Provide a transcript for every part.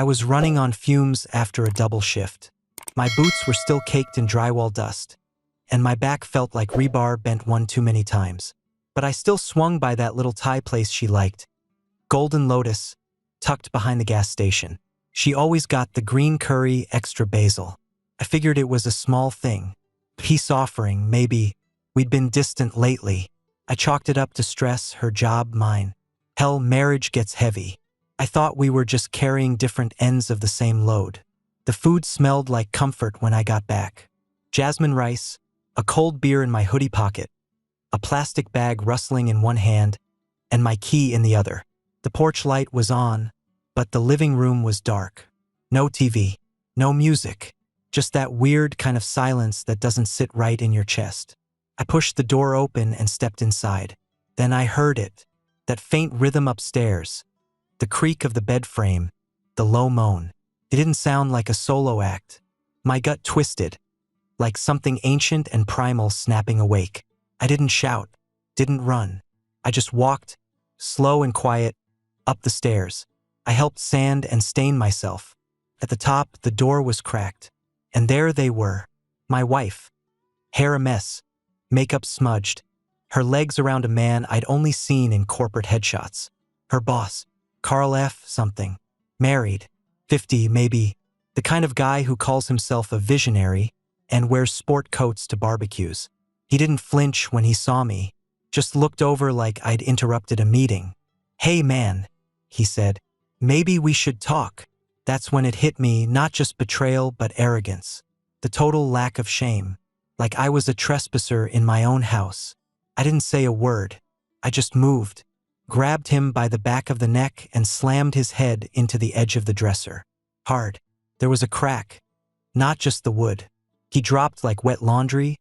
I was running on fumes after a double shift. My boots were still caked in drywall dust, and my back felt like rebar bent one too many times. But I still swung by that little Thai place she liked, Golden Lotus, tucked behind the gas station. She always got the green curry, extra basil. I figured it was a small thing. Peace offering, maybe. We'd been distant lately. I chalked it up to stress, her job, mine. Hell, marriage gets heavy. I thought we were just carrying different ends of the same load. The food smelled like comfort when I got back. Jasmine rice, a cold beer in my hoodie pocket, a plastic bag rustling in one hand, and my key in the other. The porch light was on, but the living room was dark. No TV, no music, just that weird kind of silence that doesn't sit right in your chest. I pushed the door open and stepped inside. Then I heard it, that faint rhythm upstairs, the creak of the bed frame, the low moan. It didn't sound like a solo act. My gut twisted, like something ancient and primal snapping awake. I didn't shout, didn't run. I just walked, slow and quiet, up the stairs. I helped sand and stain myself. At the top, the door was cracked. And there they were, my wife. Hair a mess, makeup smudged, her legs around a man I'd only seen in corporate headshots. Her boss, Carl F. something, married, 50 maybe, the kind of guy who calls himself a visionary and wears sport coats to barbecues. He didn't flinch when he saw me, just looked over like I'd interrupted a meeting. "Hey man," he said, "maybe we should talk." That's when it hit me, not just betrayal but arrogance. The total lack of shame, like I was a trespasser in my own house. I didn't say a word. I just moved, grabbed him by the back of the neck and slammed his head into the edge of the dresser. Hard. There was a crack, not just the wood. He dropped like wet laundry,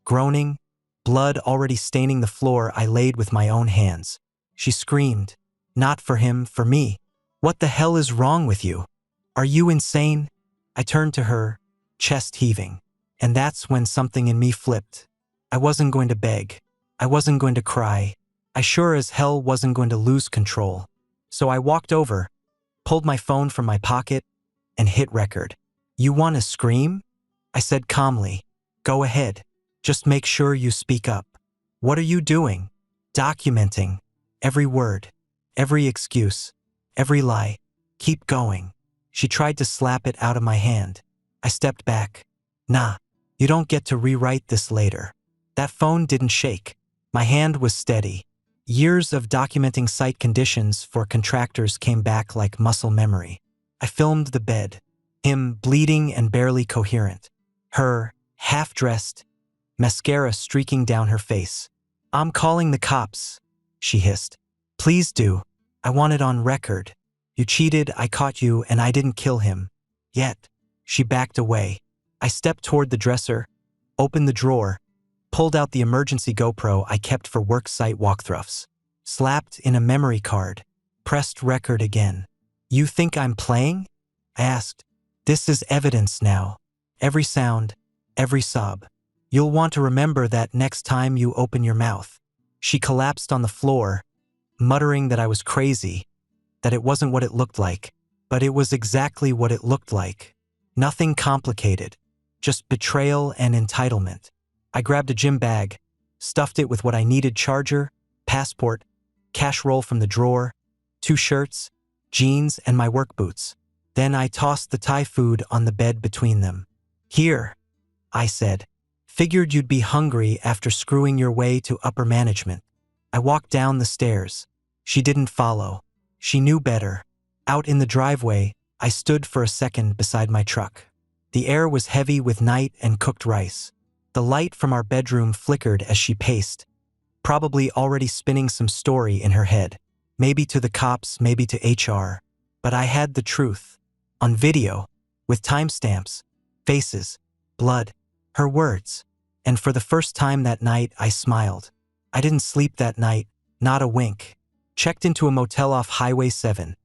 groaning, blood already staining the floor I laid with my own hands. She screamed, not for him, for me. "What the hell is wrong with you? Are you insane?" I turned to her, chest heaving. And that's when something in me flipped. I wasn't going to beg. I wasn't going to cry. I sure as hell wasn't going to lose control. So I walked over, pulled my phone from my pocket, and hit record. "You want to scream?" I said calmly. "Go ahead. Just make sure you speak up." "What are you doing?" "Documenting. Every word. Every excuse. Every lie. Keep going." She tried to slap it out of my hand. I stepped back. "Nah, you don't get to rewrite this later." That phone didn't shake. My hand was steady. Years of documenting site conditions for contractors came back like muscle memory. I filmed the bed. Him bleeding and barely coherent. Her, half-dressed, mascara streaking down her face. "I'm calling the cops," she hissed. "Please do. I want it on record. You cheated, I caught you, and I didn't kill him. Yet." She backed away. I stepped toward the dresser, opened the drawer, pulled out the emergency GoPro I kept for work site walkthroughs. Slapped in a memory card. Pressed record again. "You think I'm playing?" I asked. "This is evidence now. Every sound, every sob. You'll want to remember that next time you open your mouth." She collapsed on the floor, muttering that I was crazy, that it wasn't what it looked like. But it was exactly what it looked like. Nothing complicated. Just betrayal and entitlement. I grabbed a gym bag, stuffed it with what I needed: charger, passport, cash roll from the drawer, 2 shirts, jeans, and my work boots. Then I tossed the Thai food on the bed between them. "Here," I said. "Figured you'd be hungry after screwing your way to upper management." I walked down the stairs. She didn't follow. She knew better. Out in the driveway, I stood for a second beside my truck. The air was heavy with night and cooked rice. The light from our bedroom flickered as she paced, probably already spinning some story in her head. Maybe to the cops, maybe to HR. But I had the truth. On video, with timestamps, faces, blood, her words. And for the first time that night, I smiled. I didn't sleep that night, not a wink. Checked into a motel off Highway 7.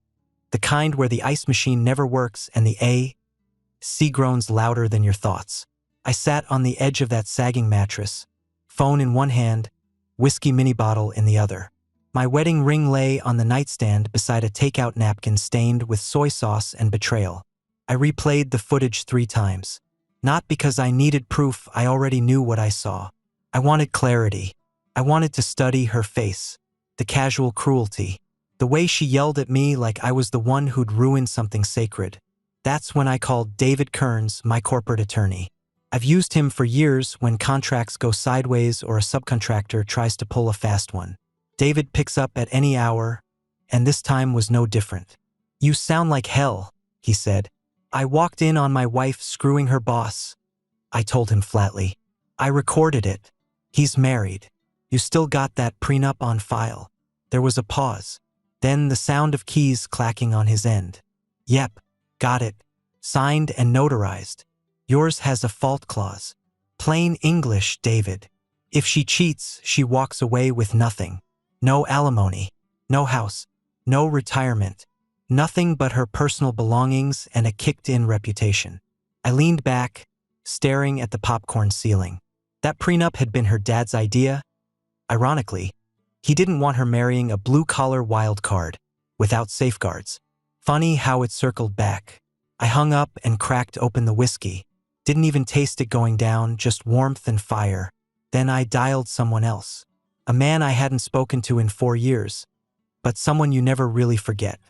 The kind where the ice machine never works and the AC groans louder than your thoughts. I sat on the edge of that sagging mattress, phone in one hand, whiskey mini bottle in the other. My wedding ring lay on the nightstand beside a takeout napkin stained with soy sauce and betrayal. I replayed the footage 3 times. Not because I needed proof, I already knew what I saw. I wanted clarity. I wanted to study her face. The casual cruelty. The way she yelled at me like I was the one who'd ruined something sacred. That's when I called David Kearns, my corporate attorney. I've used him for years when contracts go sideways or a subcontractor tries to pull a fast one. David picks up at any hour, and this time was no different. "You sound like hell," he said. "I walked in on my wife screwing her boss." I told him flatly. "I recorded it. He's married. You still got that prenup on file." There was a pause. Then the sound of keys clacking on his end. "Yep, got it. Signed and notarized. Yours has a fault clause. Plain English, David. If she cheats, she walks away with nothing. No alimony, no house, no retirement, nothing but her personal belongings and a kicked-in reputation." I leaned back, staring at the popcorn ceiling. That prenup had been her dad's idea. Ironically, he didn't want her marrying a blue-collar wild card, without safeguards. Funny how it circled back. I hung up and cracked open the whiskey. Didn't even taste it going down, just warmth and fire. Then I dialed someone else. A man I hadn't spoken to in 4 years, but someone you never really forget.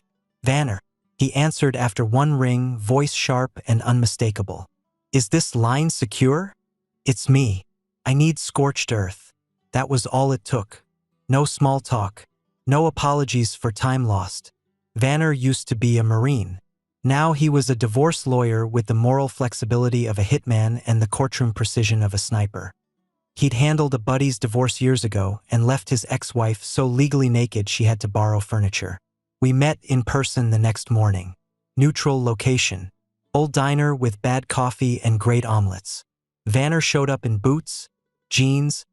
"Vanner," he answered after one ring, voice sharp and unmistakable. "Is this line secure?" "It's me. I need scorched earth." That was all it took. No small talk. No apologies for time lost. Vanner used to be a Marine. Now he was a divorce lawyer with the moral flexibility of a hitman and the courtroom precision of a sniper. He'd handled a buddy's divorce years ago and left his ex-wife so legally naked she had to borrow furniture. We met in person the next morning. Neutral location. Old diner with bad coffee and great omelets. Vanner showed up in boots, jeans,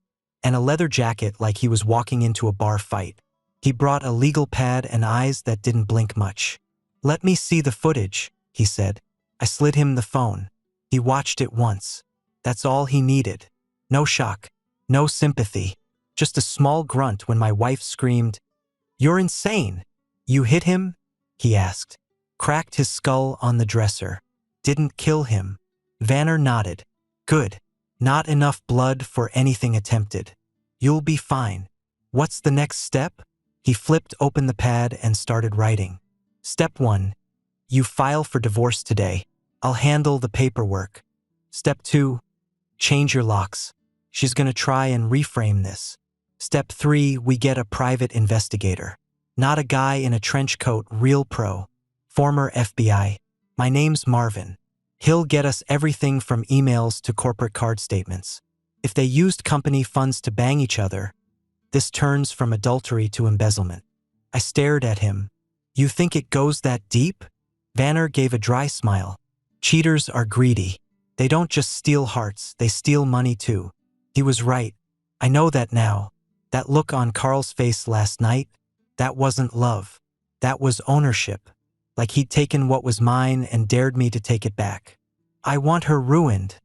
and a leather jacket like he was walking into a bar fight. He brought a legal pad and eyes that didn't blink much. "Let me see the footage," he said. I slid him the phone. He watched it once. That's all he needed. No shock, no sympathy, just a small grunt when my wife screamed, "You're insane!" "You hit him?" he asked. "Cracked his skull on the dresser. Didn't kill him." Vanner nodded. "Good. Not enough blood for anything attempted. You'll be fine. What's the next step?" He flipped open the pad and started writing. "Step 1. You file for divorce today. I'll handle the paperwork. Step 2. Change your locks. She's gonna try and reframe this. Step 3. We get a private investigator. Not a guy in a trench coat, real pro. Former FBI. My name's Marvin. He'll get us everything from emails to corporate card statements. If they used company funds to bang each other, this turns from adultery to embezzlement." I stared at him. "You think it goes that deep?" Vanner gave a dry smile. "Cheaters are greedy. They don't just steal hearts, they steal money too." He was right. I know that now. That look on Carl's face last night, that wasn't love. That was ownership. Like he'd taken what was mine and dared me to take it back. "I want her ruined,"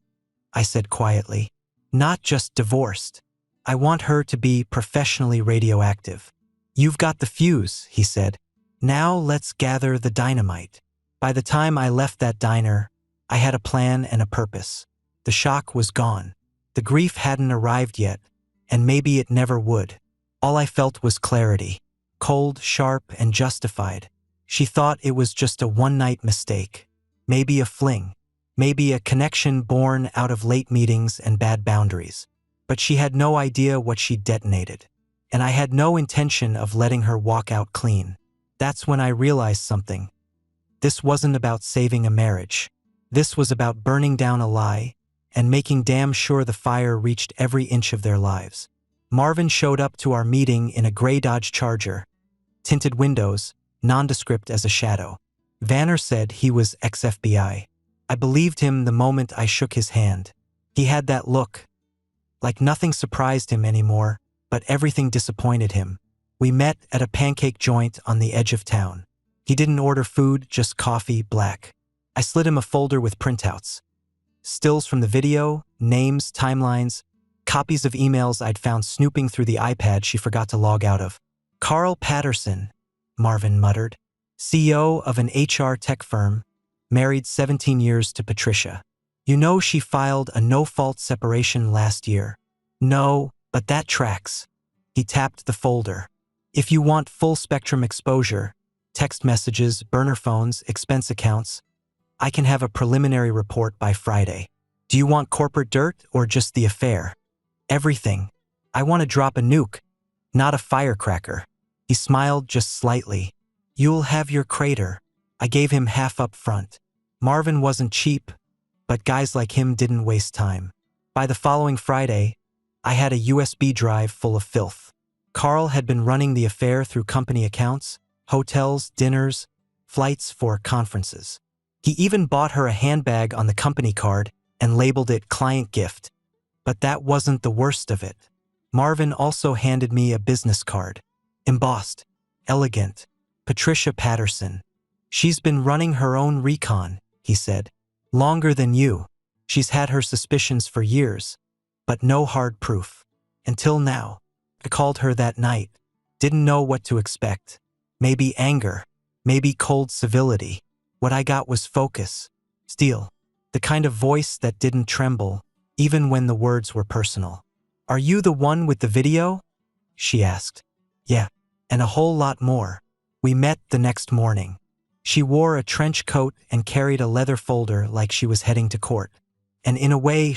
I said quietly. "Not just divorced. I want her to be professionally radioactive." "You've got the fuse," he said. "Now let's gather the dynamite." By the time I left that diner, I had a plan and a purpose. The shock was gone. The grief hadn't arrived yet, and maybe it never would. All I felt was clarity. Cold, sharp, and justified. She thought it was just a one-night mistake. Maybe a fling. Maybe a connection born out of late meetings and bad boundaries. But she had no idea what she'd detonated. And I had no intention of letting her walk out clean. That's when I realized something. This wasn't about saving a marriage. This was about burning down a lie and making damn sure the fire reached every inch of their lives. Marvin showed up to our meeting in a gray Dodge Charger. Tinted windows, nondescript as a shadow. Vanner said he was ex-FBI. I believed him the moment I shook his hand. He had that look. Like nothing surprised him anymore, but everything disappointed him. We met at a pancake joint on the edge of town. He didn't order food, just coffee, black. I slid him a folder with printouts. Stills from the video, names, timelines, copies of emails I'd found snooping through the iPad she forgot to log out of. Carl Patterson, Marvin muttered. CEO of an HR tech firm, married 17 years to Patricia. You know she filed a no-fault separation last year. No, but that tracks. He tapped the folder. If you want full-spectrum exposure, text messages, burner phones, expense accounts, I can have a preliminary report by Friday. Do you want corporate dirt or just the affair? Everything. I want to drop a nuke, not a firecracker. He smiled just slightly. You'll have your crater. I gave him half up front. Marvin wasn't cheap, but guys like him didn't waste time. By the following Friday, I had a USB drive full of filth. Carl had been running the affair through company accounts, hotels, dinners, flights for conferences. He even bought her a handbag on the company card and labeled it client gift. But that wasn't the worst of it. Marvin also handed me a business card. Embossed. Elegant. Patricia Patterson. She's been running her own recon, he said. Longer than you. She's had her suspicions for years, but no hard proof. Until now. I called her that night. Didn't know what to expect. Maybe anger. Maybe cold civility. What I got was focus. Steel. The kind of voice that didn't tremble, even when the words were personal. Are you the one with the video? She asked. Yeah, and a whole lot more. We met the next morning. She wore a trench coat and carried a leather folder like she was heading to court. And in a way,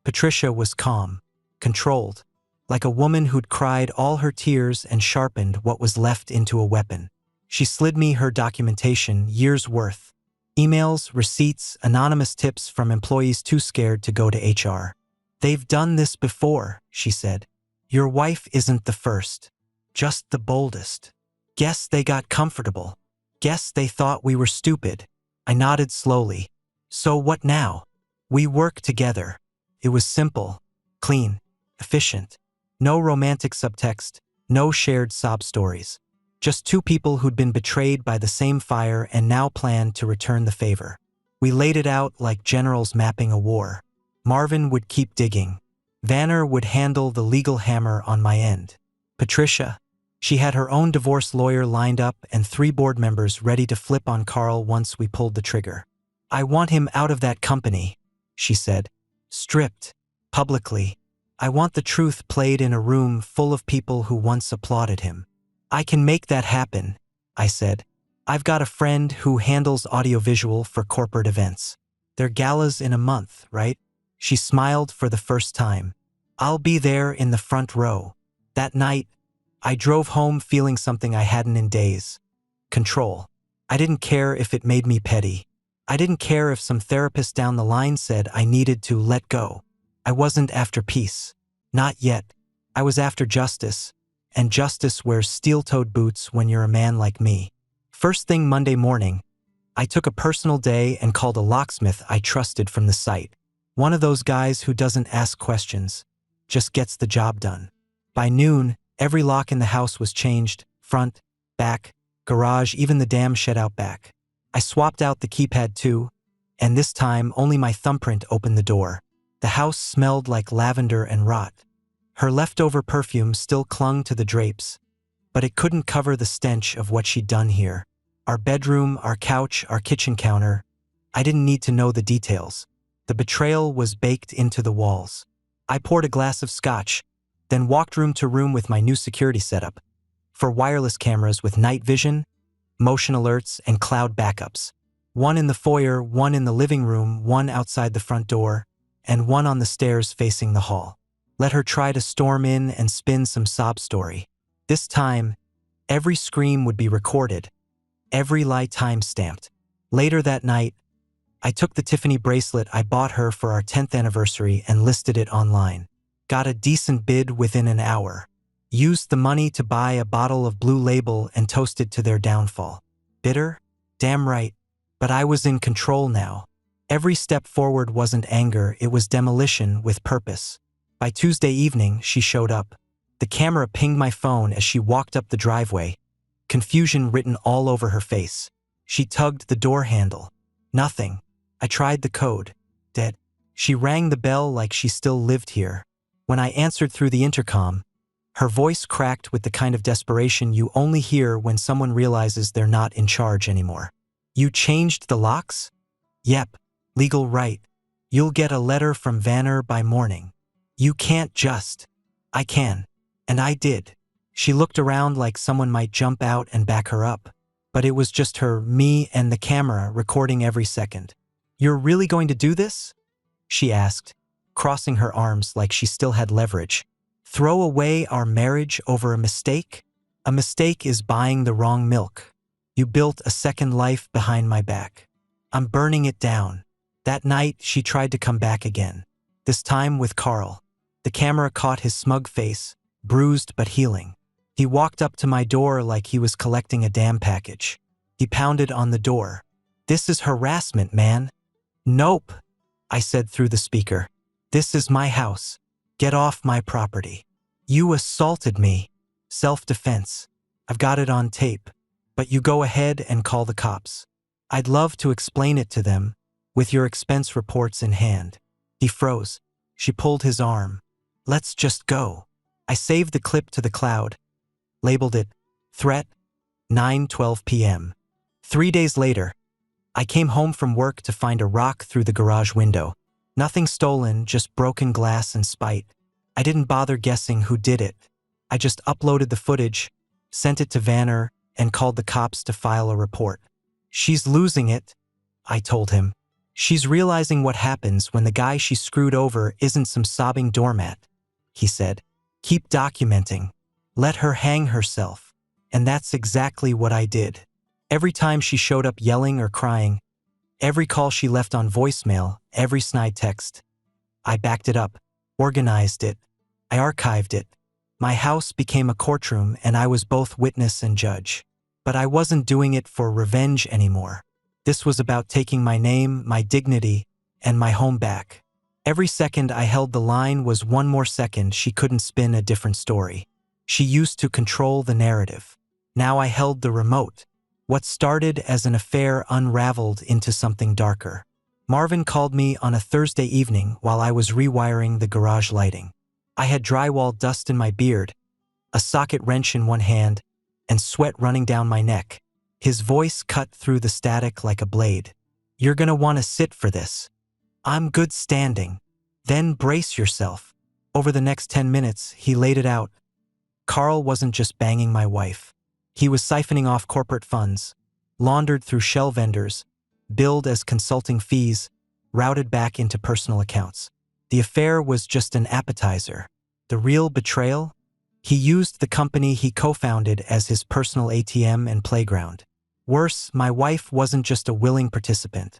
Patricia was calm, controlled, like a woman who'd cried all her tears and sharpened what was left into a weapon. She slid me her documentation, years worth. Emails, receipts, anonymous tips from employees too scared to go to HR. They've done this before, she said. Your wife isn't the first. Just the boldest. Guess they got comfortable. Guess they thought we were stupid. I nodded slowly. So what now? We work together. It was simple, clean, efficient. No romantic subtext, no shared sob stories. Just two people who'd been betrayed by the same fire and now planned to return the favor. We laid it out like generals mapping a war. Marvin would keep digging. Vanner would handle the legal hammer on my end. Patricia, she had her own divorce lawyer lined up and 3 board members ready to flip on Carl once we pulled the trigger. I want him out of that company, she said. Stripped. Publicly. I want the truth played in a room full of people who once applauded him. I can make that happen, I said. I've got a friend who handles audiovisual for corporate events. Their galas in a month, right? She smiled for the first time. I'll be there in the front row. That night, I drove home feeling something I hadn't in days. Control. I didn't care if it made me petty. I didn't care if some therapist down the line said I needed to let go. I wasn't after peace. Not yet. I was after justice. And justice wears steel-toed boots when you're a man like me. First thing Monday morning, I took a personal day and called a locksmith I trusted from the site. One of those guys who doesn't ask questions, just gets the job done. By noon, every lock in the house was changed, front, back, garage, even the damn shed out back. I swapped out the keypad too, and this time only my thumbprint opened the door. The house smelled like lavender and rot. Her leftover perfume still clung to the drapes, but it couldn't cover the stench of what she'd done here. Our bedroom, our couch, our kitchen counter. I didn't need to know the details. The betrayal was baked into the walls. I poured a glass of scotch, then walked room to room with my new security setup. For wireless cameras with night vision, motion alerts, and cloud backups. One in the foyer, one in the living room, one outside the front door, and one on the stairs facing the hall. Let her try to storm in and spin some sob story. This time, every scream would be recorded, every lie time-stamped. Later that night, I took the Tiffany bracelet I bought her for our 10th anniversary and listed it online. Got a decent bid within an hour. Used the money to buy a bottle of Blue Label and toasted to their downfall. Bitter? Damn right. But I was in control now. Every step forward wasn't anger, it was demolition with purpose. By Tuesday evening, she showed up. The camera pinged my phone as she walked up the driveway, confusion written all over her face. She tugged the door handle. Nothing. I tried the code. Dead. She rang the bell like she still lived here. When I answered through the intercom, Her voice cracked with the kind of desperation you only hear when someone realizes they're not in charge anymore. You changed the locks? Yep, legal right. You'll get a letter from Vanner by morning. You can't just. I can. And I did. She looked around like someone might jump out and back her up. But it was just her, me, and the camera recording every second. You're really going to do this? She asked, crossing her arms like she still had leverage. Throw away our marriage over a mistake? A mistake is buying the wrong milk. You built a second life behind my back. I'm burning it down. That night, she tried to come back again. This time with Carl. The camera caught his smug face, bruised but healing. He walked up to my door like he was collecting a damn package. He pounded on the door. This is harassment, man. Nope, I said through the speaker. This is my house. Get off my property. You assaulted me. Self-defense. I've got it on tape. But you go ahead and call the cops. I'd love to explain it to them, with your expense reports in hand. He froze. She pulled his arm. Let's just go. I saved the clip to the cloud. Labeled it, Threat, 9:12 p.m. 3 days later, I came home from work to find a rock through the garage window. Nothing stolen, just broken glass and spite. I didn't bother guessing who did it. I just uploaded the footage, sent it to Vanner, and called the cops to file a report. She's losing it, I told him. She's realizing what happens when the guy she screwed over isn't some sobbing doormat, he said. Keep documenting. Let her hang herself. And that's exactly what I did. Every time she showed up yelling or crying, every call she left on voicemail, every snide text, I backed it up, organized it, I archived it. My house became a courtroom and I was both witness and judge. But I wasn't doing it for revenge anymore. This was about taking my name, my dignity, and my home back. Every second I held the line was one more second she couldn't spin a different story. She used to control the narrative. Now I held the remote. What started as an affair unraveled into something darker. Marvin called me on a Thursday evening while I was rewiring the garage lighting. I had drywall dust in my beard, a socket wrench in one hand, and sweat running down my neck. His voice cut through the static like a blade. You're gonna want to sit for this. I'm good standing. Then brace yourself. Over the next 10 minutes, he laid it out. Carl wasn't just banging my wife. He was siphoning off corporate funds, laundered through shell vendors, billed as consulting fees, routed back into personal accounts. The affair was just an appetizer. The real betrayal? He used the company he co-founded as his personal ATM and playground. Worse, my wife wasn't just a willing participant.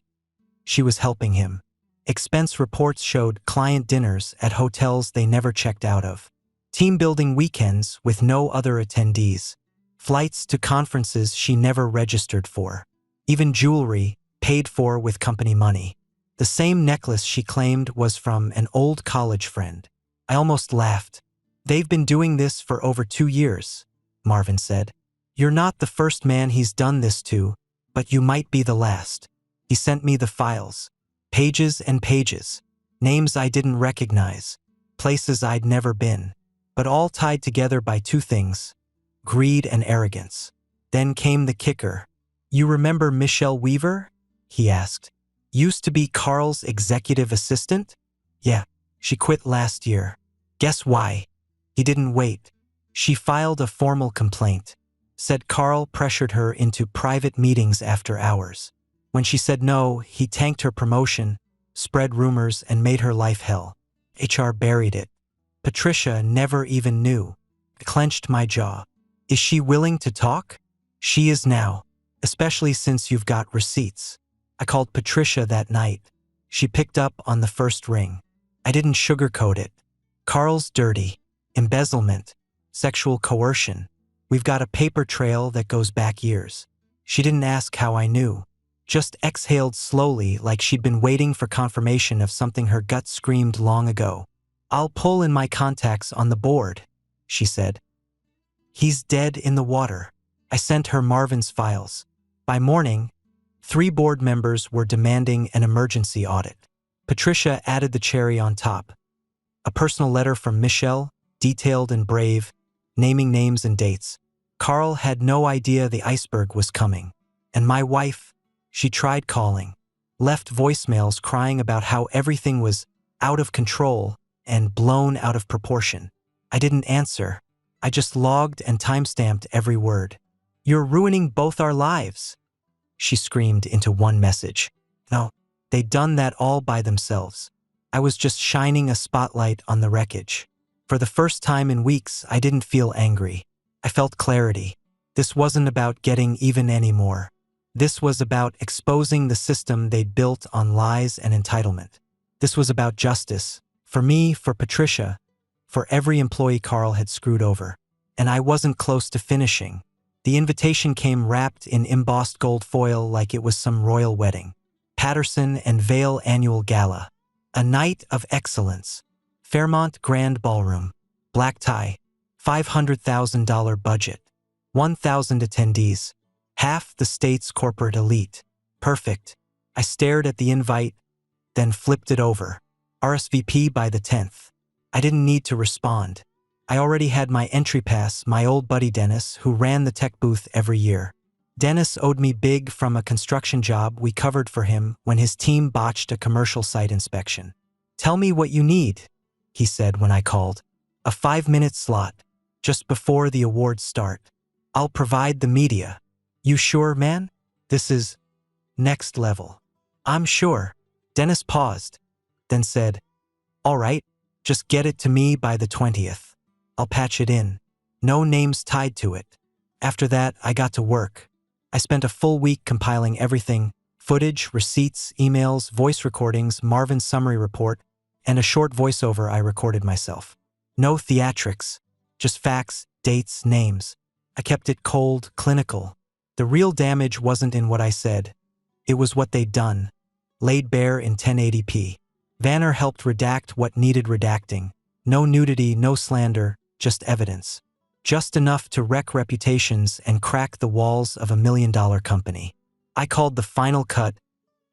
She was helping him. Expense reports showed client dinners at hotels they never checked out of. Team-building weekends with no other attendees. Flights to conferences she never registered for. Even jewelry paid for with company money. The same necklace she claimed was from an old college friend. I almost laughed. They've been doing this for over 2 years, Marvin said. You're not the first man he's done this to, but you might be the last. He sent me the files. Pages and pages. Names I didn't recognize. Places I'd never been. But all tied together by two things: greed and arrogance. Then came the kicker. You remember Michelle Weaver? He asked. Used to be Carl's executive assistant? Yeah, she quit last year. Guess why? He didn't wait. She filed a formal complaint. Said Carl pressured her into private meetings after hours. When she said no, he tanked her promotion, spread rumors, and made her life hell. HR buried it. Patricia never even knew. I clenched my jaw. Is she willing to talk? She is now, especially since you've got receipts. I called Patricia that night. She picked up on the first ring. I didn't sugarcoat it. Carl's dirty. Embezzlement. Sexual coercion. We've got a paper trail that goes back years. She didn't ask how I knew. Just exhaled slowly like she'd been waiting for confirmation of something her gut screamed long ago. I'll pull in my contacts on the board, she said. He's dead in the water. I sent her Marvin's files. By morning, 3 board members were demanding an emergency audit. Patricia added the cherry on top. A personal letter from Michelle, detailed and brave, naming names and dates. Carl had no idea the iceberg was coming. And my wife, she tried calling, left voicemails crying about how everything was out of control and blown out of proportion. I didn't answer. I just logged and timestamped every word. "You're ruining both our lives," she screamed into one message. No, they'd done that all by themselves. I was just shining a spotlight on the wreckage. For the first time in weeks, I didn't feel angry. I felt clarity. This wasn't about getting even anymore. This was about exposing the system they'd built on lies and entitlement. This was about justice. For me, for Patricia, for every employee Carl had screwed over. And I wasn't close to finishing. The invitation came wrapped in embossed gold foil like it was some royal wedding. Patterson and Vale Annual Gala. A night of excellence. Fairmont Grand Ballroom. Black tie. $500,000 budget. 1,000 attendees. Half the state's corporate elite. Perfect. I stared at the invite, then flipped it over. RSVP by the 10th. I didn't need to respond. I already had my entry pass, my old buddy Dennis, who ran the tech booth every year. Dennis owed me big from a construction job we covered for him when his team botched a commercial site inspection. "Tell me what you need," he said when I called. "A 5-minute slot, just before the awards start. I'll provide the media." "You sure, man? This is next level." "I'm sure." Dennis paused, then said, "All right, just get it to me by the 20th. I'll patch it in. No names tied to it." After that, I got to work. I spent a full week compiling everything: footage, receipts, emails, voice recordings, Marvin's summary report, and a short voiceover I recorded myself. No theatrics, just facts, dates, names. I kept it cold, clinical. The real damage wasn't in what I said. It was what they'd done, laid bare in 1080p. Vanner helped redact what needed redacting. No nudity, no slander, just evidence. Just enough to wreck reputations and crack the walls of $1 million company. I called the final cut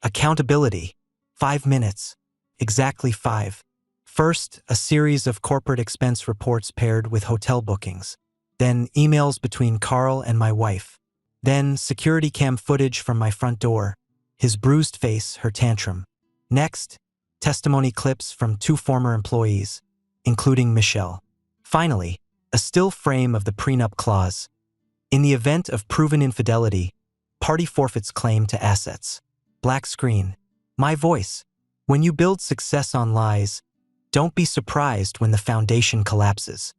accountability. 5 minutes. Exactly 5. First, a series of corporate expense reports paired with hotel bookings. Then, emails between Carl and my wife. Then, security cam footage from my front door. His bruised face, her tantrum. Next, testimony clips from 2 former employees, including Michelle. Finally, a still frame of the prenup clause. In the event of proven infidelity, party forfeits claim to assets. Black screen. My voice. When you build success on lies, don't be surprised when the foundation collapses.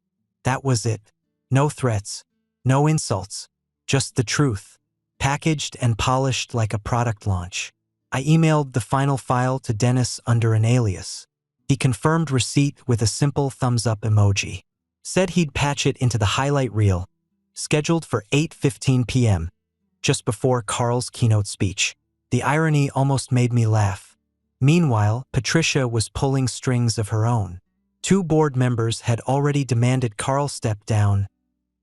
That was it. No threats, no insults, just the truth, packaged and polished like a product launch. I emailed the final file to Dennis under an alias. He confirmed receipt with a simple thumbs-up emoji. Said he'd patch it into the highlight reel, scheduled for 8:15 p.m., just before Carl's keynote speech. The irony almost made me laugh. Meanwhile, Patricia was pulling strings of her own. 2 board members had already demanded Carl step down,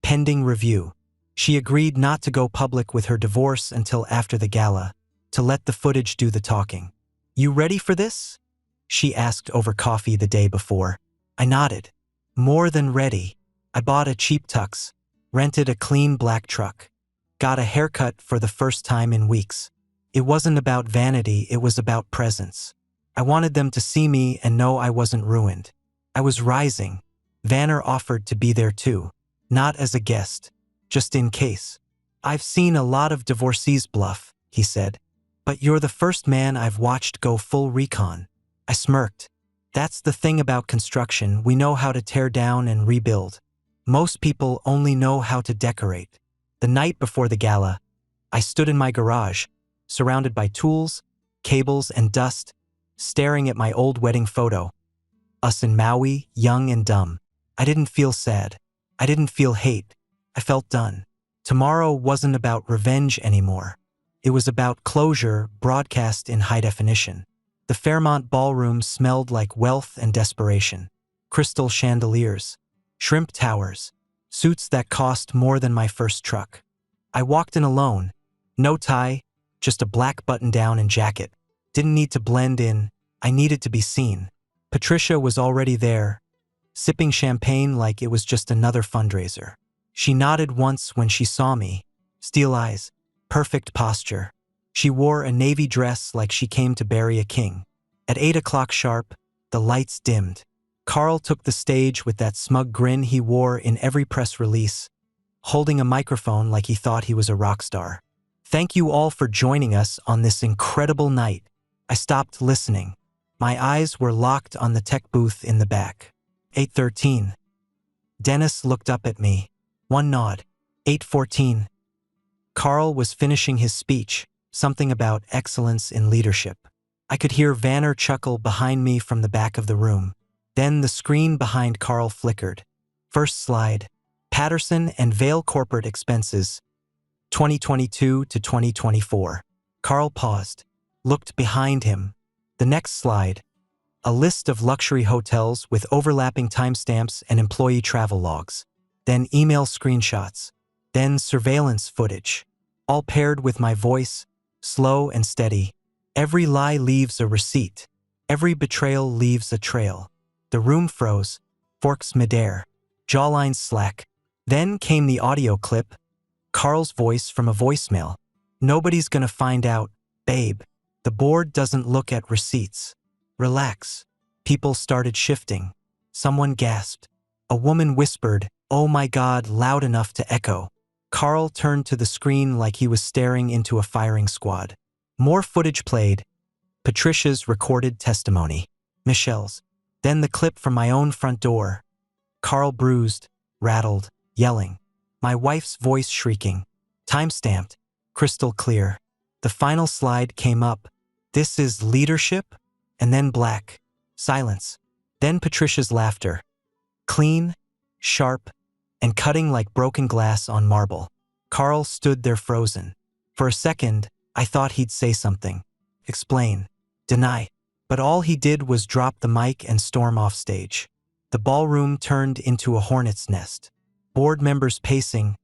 pending review. She agreed not to go public with her divorce until after the gala, to let the footage do the talking. "You ready for this?" she asked over coffee the day before. I nodded. More than ready. I bought a cheap tux, rented a clean black truck, got a haircut for the first time in weeks. It wasn't about vanity, it was about presence. I wanted them to see me and know I wasn't ruined. I was rising. Vanner offered to be there too. Not as a guest, just in case. "I've seen a lot of divorcees bluff," he said. "But you're the first man I've watched go full recon." I smirked. That's the thing about construction, we know how to tear down and rebuild. Most people only know how to decorate. The night before the gala, I stood in my garage, surrounded by tools, cables, and dust, staring at my old wedding photo. Us in Maui, young and dumb. I didn't feel sad. I didn't feel hate. I felt done. Tomorrow wasn't about revenge anymore. It was about closure, broadcast in high definition. The Fairmont ballroom smelled like wealth and desperation. Crystal chandeliers, shrimp towers, suits that cost more than my first truck. I walked in alone. No tie, just a black button-down and jacket. Didn't need to blend in. I needed to be seen. Patricia was already there, sipping champagne like it was just another fundraiser. She nodded once when she saw me. Steel eyes, perfect posture. She wore a navy dress like she came to bury a king. At 8 o'clock sharp, the lights dimmed. Carl took the stage with that smug grin he wore in every press release, holding a microphone like he thought he was a rock star. Thank you all for joining us on this incredible night. I stopped listening. My eyes were locked on the tech booth in the back. 8:13. Dennis looked up at me. One nod. 8:14. Carl was finishing his speech, something about excellence in leadership. I could hear Vanner chuckle behind me from the back of the room. Then the screen behind Carl flickered. First slide. Patterson and Vail corporate expenses, 2022 to 2024. Carl paused, looked behind him. The next slide. A list of luxury hotels with overlapping timestamps and employee travel logs. Then email screenshots. Then surveillance footage. All paired with my voice, slow and steady. Every lie leaves a receipt. Every betrayal leaves a trail. The room froze, forks midair, jawlines slack. Then came the audio clip, Carl's voice from a voicemail. Nobody's gonna find out, babe. The board doesn't look at receipts. Relax. People started shifting. Someone gasped. A woman whispered, "Oh my God," loud enough to echo. Carl turned to the screen like he was staring into a firing squad. More footage played. Patricia's recorded testimony. Michelle's. Then the clip from my own front door. Carl bruised, rattled, yelling. My wife's voice shrieking. Timestamped. Crystal clear. The final slide came up. This is leadership? And then black. Silence. Then Patricia's laughter. Clean, sharp, and cutting like broken glass on marble. Carl stood there frozen. For a second, I thought he'd say something. Explain. Deny. But all he did was drop the mic and storm off stage. The ballroom turned into a hornet's nest. Board members pacing,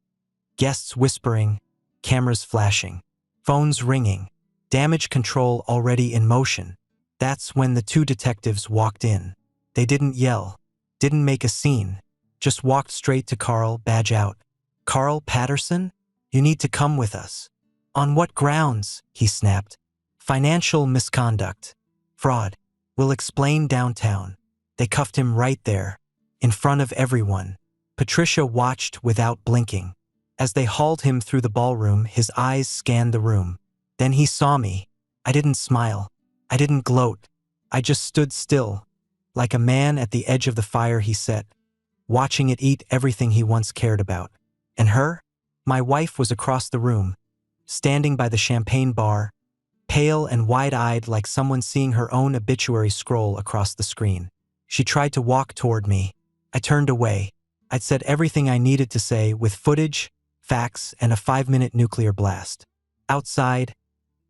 guests whispering, cameras flashing, phones ringing, damage control already in motion. That's when the two detectives walked in. They didn't yell, didn't make a scene, just walked straight to Carl, badge out. Carl Patterson? You need to come with us. On what grounds? He snapped. Financial misconduct. Fraud. We'll explain downtown. They cuffed him right there, in front of everyone. Patricia watched without blinking. As they hauled him through the ballroom, his eyes scanned the room. Then he saw me. I didn't smile. I didn't gloat. I just stood still, like a man at the edge of the fire he set, watching it eat everything he once cared about. And her? My wife was across the room, standing by the champagne bar, pale and wide-eyed like someone seeing her own obituary scroll across the screen. She tried to walk toward me. I turned away. I'd said everything I needed to say with footage, facts, and a 5-minute nuclear blast. Outside,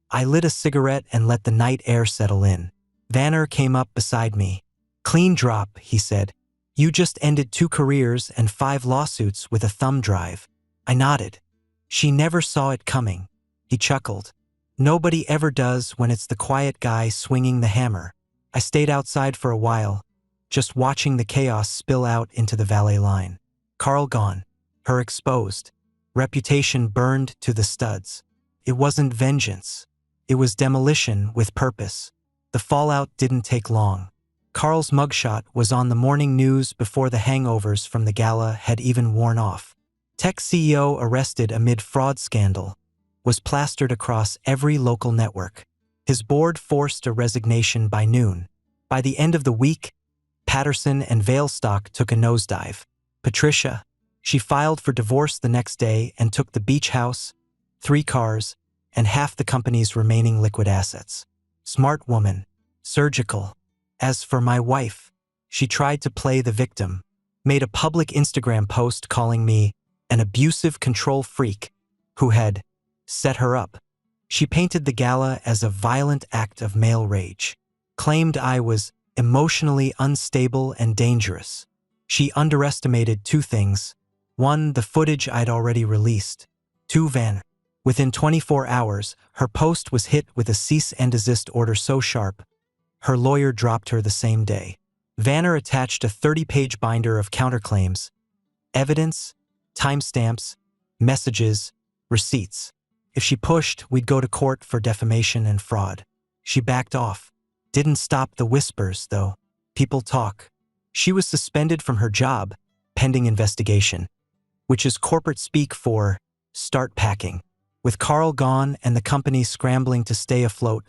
I lit a cigarette and let the night air settle in. Vanner came up beside me. Clean drop, he said. You just ended 2 careers and 5 lawsuits with a thumb drive. I nodded. She never saw it coming. He chuckled. Nobody ever does when it's the quiet guy swinging the hammer. I stayed outside for a while, just watching the chaos spill out into the valet line. Carl gone. Her exposed. Reputation burned to the studs. It wasn't vengeance. It was demolition with purpose. The fallout didn't take long. Carl's mugshot was on the morning news before the hangovers from the gala had even worn off. Tech CEO arrested amid fraud scandal was plastered across every local network. His board forced a resignation by noon. By the end of the week, Patterson and Vail stock took a nosedive. Patricia, she filed for divorce the next day and took the beach house, 3 cars, and half the company's remaining liquid assets. Smart woman. Surgical. As for my wife, she tried to play the victim, made a public Instagram post calling me an abusive control freak who had set her up. She painted the gala as a violent act of male rage, claimed I was emotionally unstable and dangerous. She underestimated 2 things. 1, the footage I'd already released. 2, Van. Within 24 hours, her post was hit with a cease and desist order so sharp, her lawyer dropped her the same day. Vanner attached a 30-page binder of counterclaims, evidence, timestamps, messages, receipts. If she pushed, we'd go to court for defamation and fraud. She backed off. Didn't stop the whispers, though. People talk. She was suspended from her job, pending investigation, which is corporate speak for start packing. With Carl gone and the company scrambling to stay afloat,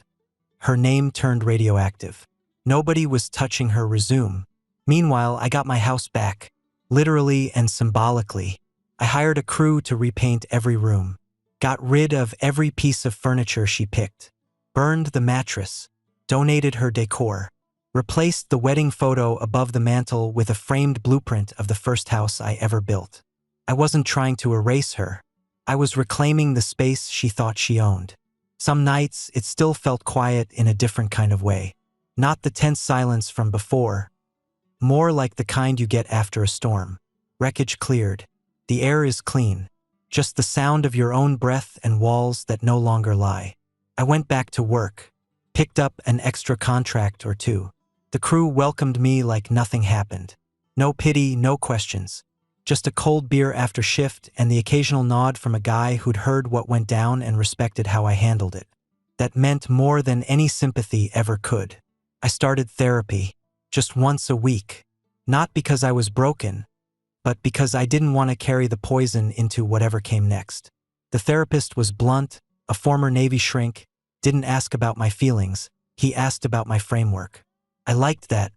her name turned radioactive. Nobody was touching her resume. Meanwhile, I got my house back, literally and symbolically. I hired a crew to repaint every room, got rid of every piece of furniture she picked, burned the mattress, donated her decor, replaced the wedding photo above the mantel with a framed blueprint of the first house I ever built. I wasn't trying to erase her. I was reclaiming the space she thought she owned. Some nights, it still felt quiet in a different kind of way. Not the tense silence from before, more like the kind you get after a storm. Wreckage cleared. The air is clean. Just the sound of your own breath and walls that no longer lie. I went back to work, picked up an extra contract or two. The crew welcomed me like nothing happened. No pity, no questions. Just a cold beer after shift and the occasional nod from a guy who'd heard what went down and respected how I handled it. That meant more than any sympathy ever could. I started therapy, just once a week. Not because I was broken, but because I didn't want to carry the poison into whatever came next. The therapist was blunt, a former Navy shrink, didn't ask about my feelings, he asked about my framework. I liked that.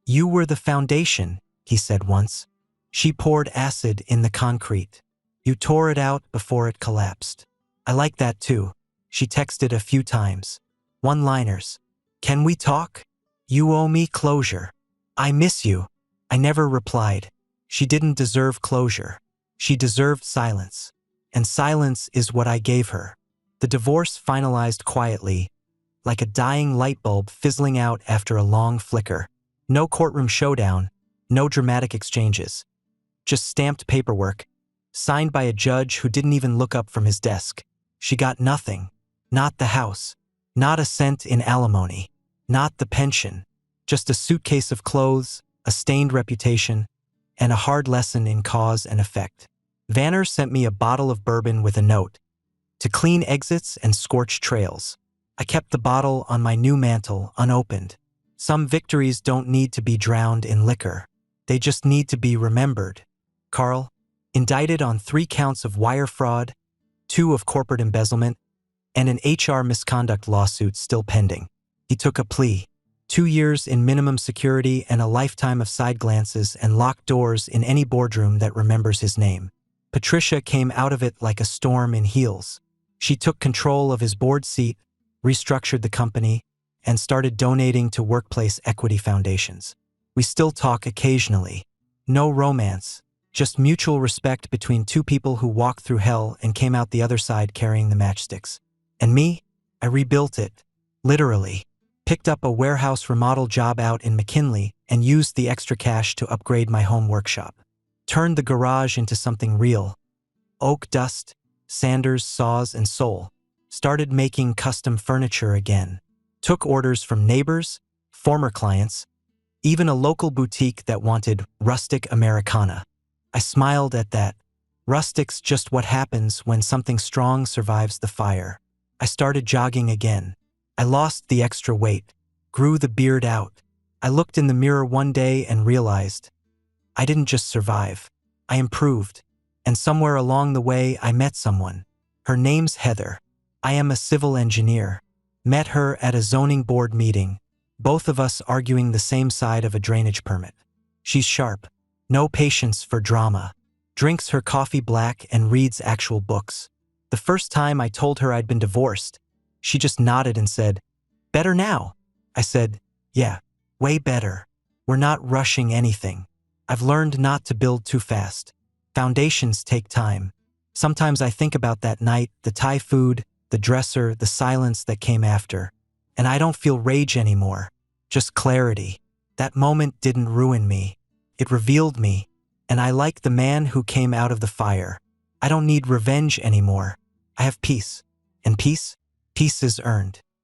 You were the foundation, he said once. She poured acid in the concrete. You tore it out before it collapsed. I like that too. She texted a few times. One-liners. Can we talk? You owe me closure. I miss you. I never replied. She didn't deserve closure. She deserved silence. And silence is what I gave her. The divorce finalized quietly, like a dying light bulb fizzling out after a long flicker. No courtroom showdown, no dramatic exchanges. Just stamped paperwork, signed by a judge who didn't even look up from his desk. She got nothing. Not the house. Not a cent in alimony. Not the pension. Just a suitcase of clothes, a stained reputation, and a hard lesson in cause and effect. Vanner sent me a bottle of bourbon with a note. To clean exits and scorch trails. I kept the bottle on my new mantle unopened. Some victories don't need to be drowned in liquor. They just need to be remembered. Carl, indicted on 3 counts of wire fraud, 2 of corporate embezzlement, and an HR misconduct lawsuit still pending. He took a plea. 2 years in minimum security and a lifetime of side glances and locked doors in any boardroom that remembers his name. Patricia came out of it like a storm in heels. She took control of his board seat, restructured the company, and started donating to workplace equity foundations. We still talk occasionally. No romance, just mutual respect between 2 people who walked through hell and came out the other side carrying the matchsticks. And me? I rebuilt it. Literally. Picked up a warehouse remodel job out in McKinley and used the extra cash to upgrade my home workshop. Turned the garage into something real. Oak dust, sanders, saws, and sole. Started making custom furniture again. Took orders from neighbors, former clients, even a local boutique that wanted rustic Americana. I smiled at that. Rustic's just what happens when something strong survives the fire. I started jogging again. I lost the extra weight, grew the beard out. I looked in the mirror one day and realized I didn't just survive. I improved. And somewhere along the way, I met someone. Her name's Heather. I am a civil engineer. Met her at a zoning board meeting, both of us arguing the same side of a drainage permit. She's sharp. No patience for drama. Drinks her coffee black and reads actual books. The first time I told her I'd been divorced, she just nodded and said, "Better now." I said, "Yeah, way better. We're not rushing anything. I've learned not to build too fast. Foundations take time." Sometimes I think about that night, the Thai food, the dresser, the silence that came after, and I don't feel rage anymore, just clarity. That moment didn't ruin me. It revealed me, and I like the man who came out of the fire. I don't need revenge anymore. I have peace, and peace is earned.